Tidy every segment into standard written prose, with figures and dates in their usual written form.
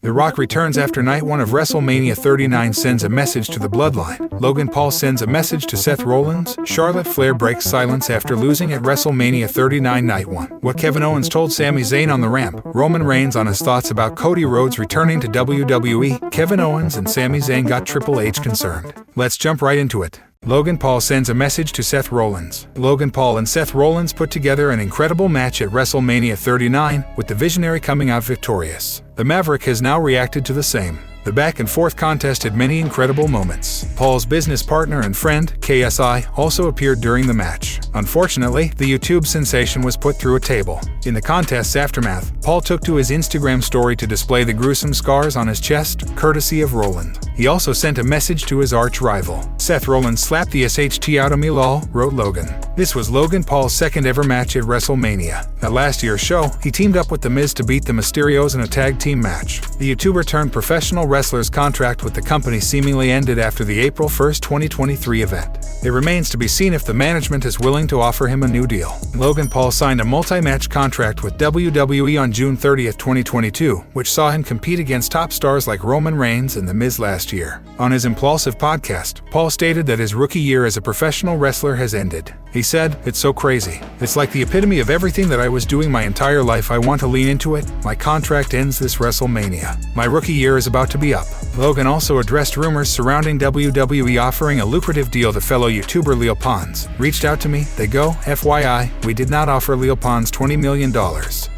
The Rock returns after night 1 of WrestleMania 39, sends a message to the Bloodline. Logan Paul sends a message to Seth Rollins. Charlotte Flair breaks silence after losing at WrestleMania 39 night 1. What Kevin Owens told Sami Zayn on the ramp. Roman Reigns on his thoughts about Cody Rhodes returning to WWE. Kevin Owens and Sami Zayn got Triple H concerned. Let's jump right into it. Logan Paul sends a message to Seth Rollins. Logan Paul and Seth Rollins put together an incredible match at WrestleMania 39, with the Visionary coming out victorious. The Maverick has now reacted to the same. The back-and-forth contest had many incredible moments. Paul's business partner and friend, KSI, also appeared during the match. Unfortunately, the YouTube sensation was put through a table. In the contest's aftermath, Paul took to his Instagram story to display the gruesome scars on his chest, courtesy of Roland. He also sent a message to his arch-rival. Seth Rollins slapped the SHT out of me lol, wrote Logan. This was Logan Paul's second ever match at WrestleMania. At last year's show, he teamed up with The Miz to beat the Mysterios in a tag team match. The YouTuber turned professional wrestler's contract with the company seemingly ended after the April 1, 2023 event. It remains to be seen if the management is willing to offer him a new deal. Logan Paul signed a multi-match contract with WWE on June 30, 2022, which saw him compete against top stars like Roman Reigns and The Miz last year. On his Impulsive podcast, Paul stated that his rookie year as a professional wrestler has ended. He said, "It's so crazy. It's like the epitome of everything that I was doing my entire life. I want to lean into it. My contract ends this WrestleMania. My rookie year is about to be up." Logan also addressed rumors surrounding WWE offering a lucrative deal to fellow YouTuber Leo Pons. "Reached out to me. They go, FYI, we did not offer Leo Pons $20 million.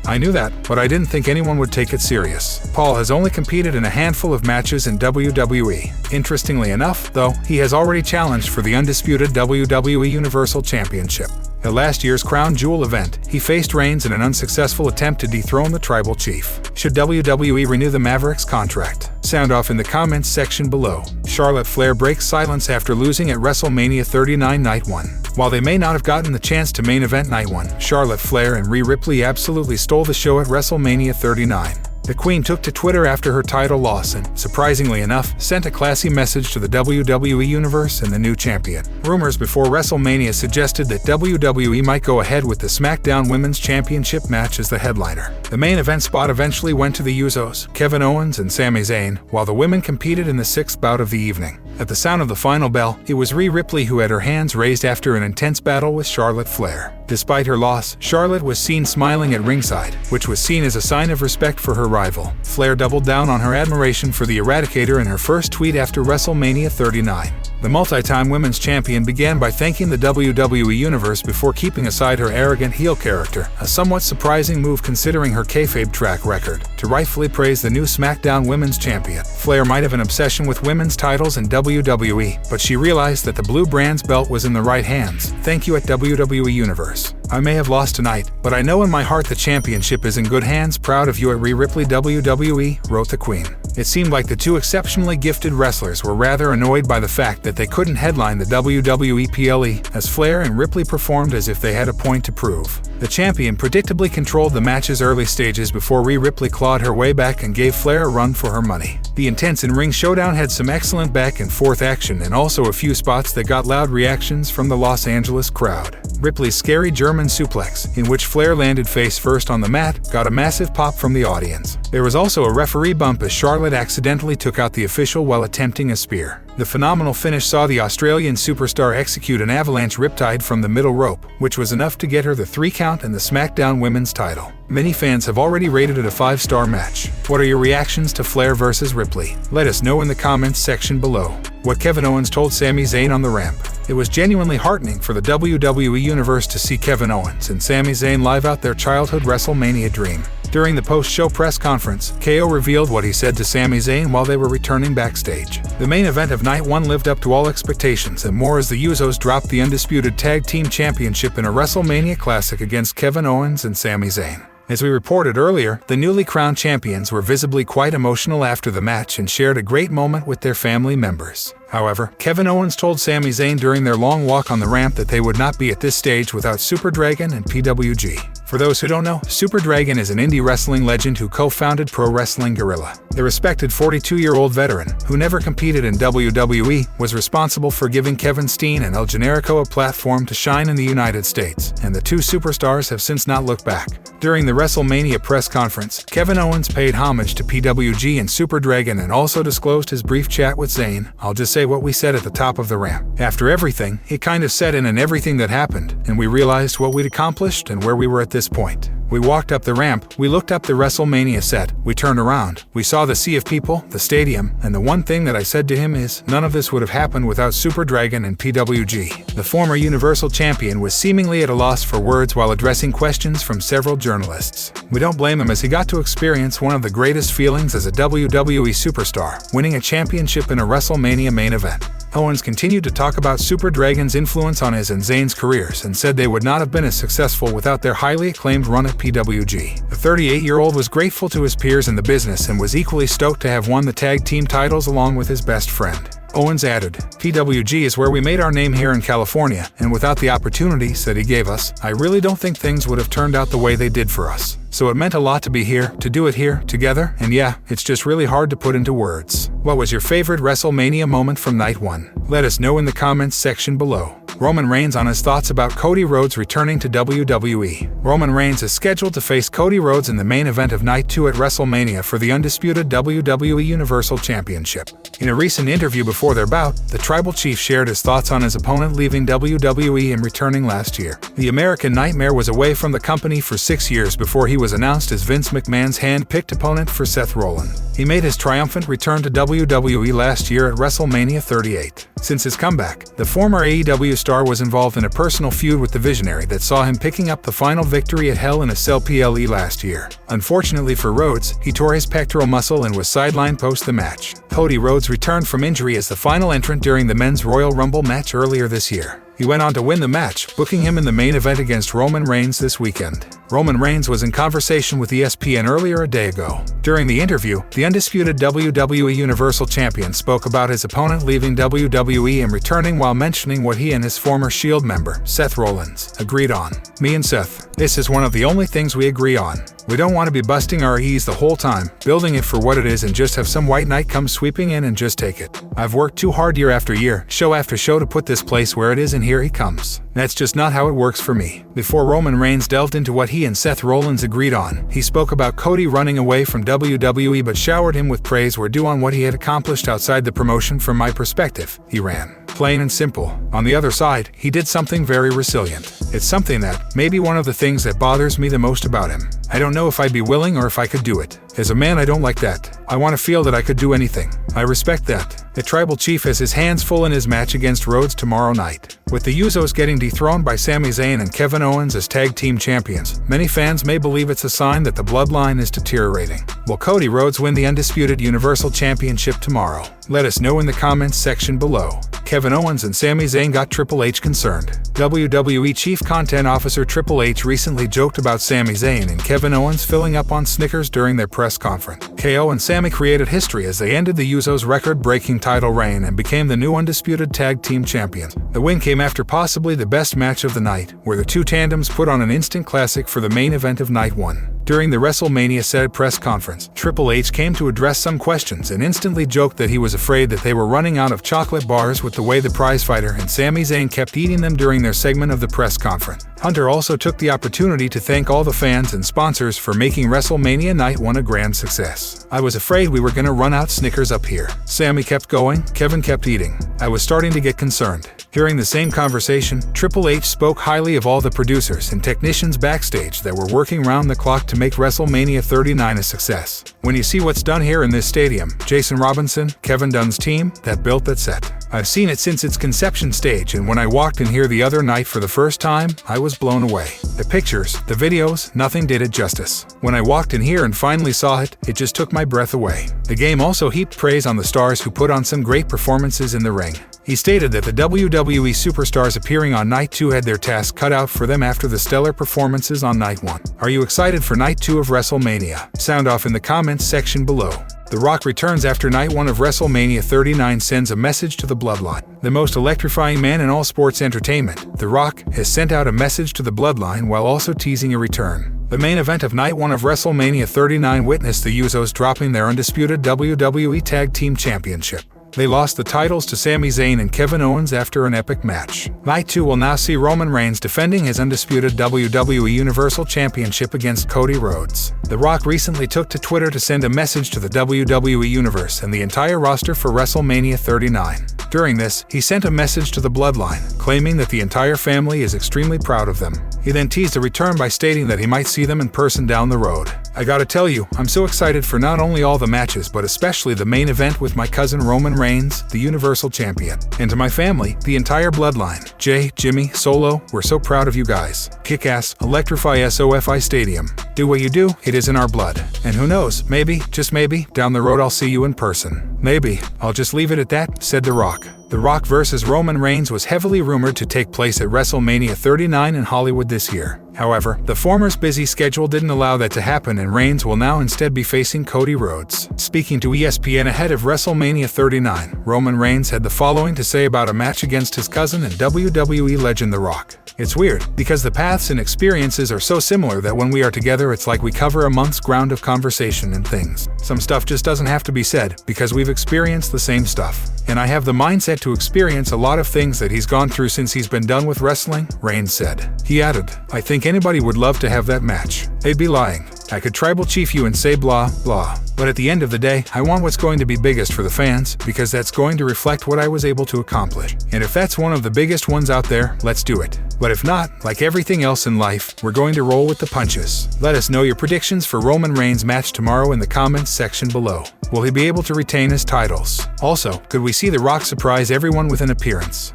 I knew that, but I didn't think anyone would take it serious." Paul has only competed in a handful of matches in WWE. Interestingly enough, though, he has already challenged for the undisputed WWE Universal Championship. At last year's Crown Jewel event, he faced Reigns in an unsuccessful attempt to dethrone the Tribal Chief. Should WWE renew the Mavericks contract? Sound off in the comments section below. Charlotte Flair breaks silence after losing at WrestleMania 39 night 1. While they may not have gotten the chance to main event night 1, Charlotte Flair and Rhea Ripley absolutely stole the show at WrestleMania 39. The Queen took to Twitter after her title loss and, surprisingly enough, sent a classy message to the WWE Universe and the new champion. Rumors before WrestleMania suggested that WWE might go ahead with the SmackDown Women's Championship match as the headliner. The main event spot eventually went to the Usos, Kevin Owens and Sami Zayn, while the women competed in the sixth bout of the evening. At the sound of the final bell, it was Rhea Ripley who had her hands raised after an intense battle with Charlotte Flair. Despite her loss, Charlotte was seen smiling at ringside, which was seen as a sign of respect for her rival. Flair doubled down on her admiration for the Eradicator in her first tweet after WrestleMania 39. The multi-time women's champion began by thanking the WWE Universe before keeping aside her arrogant heel character, a somewhat surprising move considering her kayfabe track record, to rightfully praise the new SmackDown Women's Champion. Flair might have an obsession with women's titles in WWE, but she realized that the blue brand's belt was in the right hands. "Thank you at WWE Universe. I may have lost tonight, but I know in my heart the championship is in good hands. Proud of you at Rhea Ripley WWE," wrote the Queen. It seemed like the two exceptionally gifted wrestlers were rather annoyed by the fact that they couldn't headline the WWE PLE, as Flair and Ripley performed as if they had a point to prove. The champion predictably controlled the match's early stages before Rhea Ripley clawed her way back and gave Flair a run for her money. The intense in-ring showdown had some excellent back-and-forth action and also a few spots that got loud reactions from the Los Angeles crowd. Ripley's scary German suplex, in which Flair landed face first on the mat, got a massive pop from the audience. There was also a referee bump as Charlotte accidentally took out the official while attempting a spear. The phenomenal finish saw the Australian superstar execute an avalanche riptide from the middle rope, which was enough to get her the 3 count and the SmackDown Women's title. Many fans have already rated it a 5-star match. What are your reactions to Flair versus Ripley? Let us know in the comments section below. What Kevin Owens told Sami Zayn on the ramp. It was genuinely heartening for the WWE Universe to see Kevin Owens and Sami Zayn live out their childhood WrestleMania dream. During the post-show press conference, KO revealed what he said to Sami Zayn while they were returning backstage. The main event of Night 1 lived up to all expectations and more as the Usos dropped the undisputed Tag Team Championship in a WrestleMania Classic against Kevin Owens and Sami Zayn. As we reported earlier, the newly crowned champions were visibly quite emotional after the match and shared a great moment with their family members. However, Kevin Owens told Sami Zayn during their long walk on the ramp that they would not be at this stage without Super Dragon and PWG. For those who don't know, Super Dragon is an indie wrestling legend who co-founded Pro Wrestling Guerrilla. The respected 42-year-old veteran, who never competed in WWE, was responsible for giving Kevin Steen and El Generico a platform to shine in the United States, and the two superstars have since not looked back. During the WrestleMania press conference, Kevin Owens paid homage to PWG and Super Dragon and also disclosed his brief chat with Zayn. I'll just say what we said at the top of the ramp. After everything, he kind of set in and everything that happened, and we realized what we'd accomplished and where we were at this point. We walked up the ramp, we looked up the WrestleMania set, we turned around, we saw the sea of people, the stadium, and the one thing that I said to him is, none of this would have happened without Super Dragon and PWG. The former Universal Champion was seemingly at a loss for words while addressing questions from several journalists. We don't blame him as he got to experience one of the greatest feelings as a WWE superstar, winning a championship in a WrestleMania main event. Owens continued to talk about Super Dragon's influence on his and Zayn's careers and said they would not have been as successful without their highly acclaimed run at PWG. The 38-year-old was grateful to his peers in the business and was equally stoked to have won the tag team titles along with his best friend. Owens added, PWG is where we made our name here in California, and without the opportunities that he gave us, I really don't think things would have turned out the way they did for us. So it meant a lot to be here, to do it here, together, and yeah, it's just really hard to put into words. What was your favorite WrestleMania moment from night one? Let us know in the comments section below. Roman Reigns on his thoughts about Cody Rhodes returning to WWE. Roman Reigns is scheduled to face Cody Rhodes in the main event of Night 2 at WrestleMania for the undisputed WWE Universal Championship. In a recent interview before their bout, the Tribal Chief shared his thoughts on his opponent leaving WWE and returning last year. The American Nightmare was away from the company for 6 years before he was announced as Vince McMahon's hand-picked opponent for Seth Rollins. He made his triumphant return to WWE last year at WrestleMania 38. Since his comeback, the former AEW star was involved in a personal feud with the Visionary that saw him picking up the final victory at Hell in a Cell PLE last year. Unfortunately for Rhodes, he tore his pectoral muscle and was sidelined post the match. Cody Rhodes returned from injury as the final entrant during the Men's Royal Rumble match earlier this year. He went on to win the match, booking him in the main event against Roman Reigns this weekend. Roman Reigns was in conversation with ESPN earlier a day ago. During the interview, the undisputed WWE Universal Champion spoke about his opponent leaving WWE and returning while mentioning what he and his former Shield member, Seth Rollins, agreed on. Me and Seth, this is one of the only things we agree on. We don't want to be busting our E's the whole time, building it for what it is and just have some white knight come sweeping in and just take it. I've worked too hard year after year, show after show to put this place where it is and here he comes. That's just not how it works for me. Before Roman Reigns delved into what he and Seth Rollins agreed on, he spoke about Cody running away from WWE but showered him with praise were due on what he had accomplished outside the promotion. From my perspective, he ran. Plain and simple. On the other side, he did something very resilient. It's something that may be one of the things that bothers me the most about him. I don't know if I'd be willing or if I could do it. As a man, I don't like that. I want to feel that I could do anything. I respect that. The Tribal Chief has his hands full in his match against Rhodes tomorrow night. With the Usos getting dethroned by Sami Zayn and Kevin Owens as tag team champions, many fans may believe it's a sign that the bloodline is deteriorating. Will Cody Rhodes win the undisputed Universal Championship tomorrow? Let us know in the comments section below. Kevin Owens and Sami Zayn got Triple H concerned. WWE Chief Content Officer Triple H recently joked about Sami Zayn and Kevin Owens filling up on Snickers during their press conference. KO and Sami created history as they ended the Usos' record-breaking title reign and became the new undisputed tag team champions. The win came after possibly the best match of the night, where the two tandems put on an instant classic for the main event of Night 1. During the WrestleMania said press conference, Triple H came to address some questions and instantly joked that he was afraid that they were running out of chocolate bars with the way the prizefighter and Sami Zayn kept eating them during their segment of the press conference. Hunter also took the opportunity to thank all the fans and sponsors for making WrestleMania Night 1 a grand success. I was afraid we were going to run out Snickers up here. Sami kept going, Kevin kept eating. I was starting to get concerned. During the same conversation, Triple H spoke highly of all the producers and technicians backstage that were working round the clock to make WrestleMania 39 a success. When you see what's done here in this stadium, Jason Robinson, Kevin Dunn's team, that built that set. I've seen it since its conception stage, and when I walked in here the other night for the first time, I was blown away. The pictures, the videos, nothing did it justice. When I walked in here and finally saw it, it just took my breath away. The game also heaped praise on the stars who put on some great performances in the ring. He stated that the WWE superstars appearing on Night 2 had their task cut out for them after the stellar performances on Night 1. Are you excited for Night 2 of WrestleMania? Sound off in the comments section below. The Rock returns after Night 1 of WrestleMania 39 sends a message to the Bloodline. The most electrifying man in all sports entertainment, The Rock, has sent out a message to the Bloodline while also teasing a return. The main event of Night 1 of WrestleMania 39 witnessed the Usos dropping their undisputed WWE Tag Team Championship. They lost the titles to Sami Zayn and Kevin Owens after an epic match. Night 2 will now see Roman Reigns defending his undisputed WWE Universal Championship against Cody Rhodes. The Rock recently took to Twitter to send a message to the WWE Universe and the entire roster for WrestleMania 39. During this, he sent a message to the Bloodline, claiming that the entire family is extremely proud of them. He then teased a return by stating that he might see them in person down the road. I gotta tell you, I'm so excited for not only all the matches, but especially the main event with my cousin Roman Reigns, the Universal Champion. And to my family, the entire Bloodline, Jay, Jimmy, Solo, we're so proud of you guys. Kick ass, electrify SOFI Stadium. Do what you do, it is in our blood. And who knows, maybe, just maybe, down the road I'll see you in person. Maybe. I'll just leave it at that, said The Rock. The Rock vs. Roman Reigns was heavily rumored to take place at WrestleMania 39 in Hollywood this year. However, the former's busy schedule didn't allow that to happen, and Reigns will now instead be facing Cody Rhodes. Speaking to ESPN ahead of WrestleMania 39, Roman Reigns had the following to say about a match against his cousin and WWE legend The Rock. It's weird, because the paths and experiences are so similar that when we are together it's like we cover a month's ground of conversation and things. Some stuff just doesn't have to be said, because we've experienced the same stuff. And I have the mindset to experience a lot of things that he's gone through since he's been done with wrestling, Reigns said. He added, I think anybody would love to have that match. They'd be lying. I could tribal chief you and say blah, blah. But at the end of the day, I want what's going to be biggest for the fans, because that's going to reflect what I was able to accomplish. And if that's one of the biggest ones out there, let's do it. But if not, like everything else in life, we're going to roll with the punches. Let us know your predictions for Roman Reigns' match tomorrow in the comments section below. Will he be able to retain his titles? Also, could we see The Rock surprise everyone with an appearance?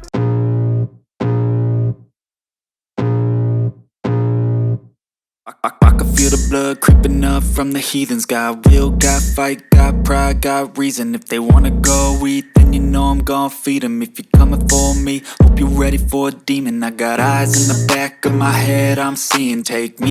I can feel the blood creeping up from the heathens. Got will, got fight, got pride, got reason. If they wanna go eat, then you know I'm gon' feed them. If you're coming for me, hope you're ready for a demon. I got eyes in the back of my head, I'm seeing. Take me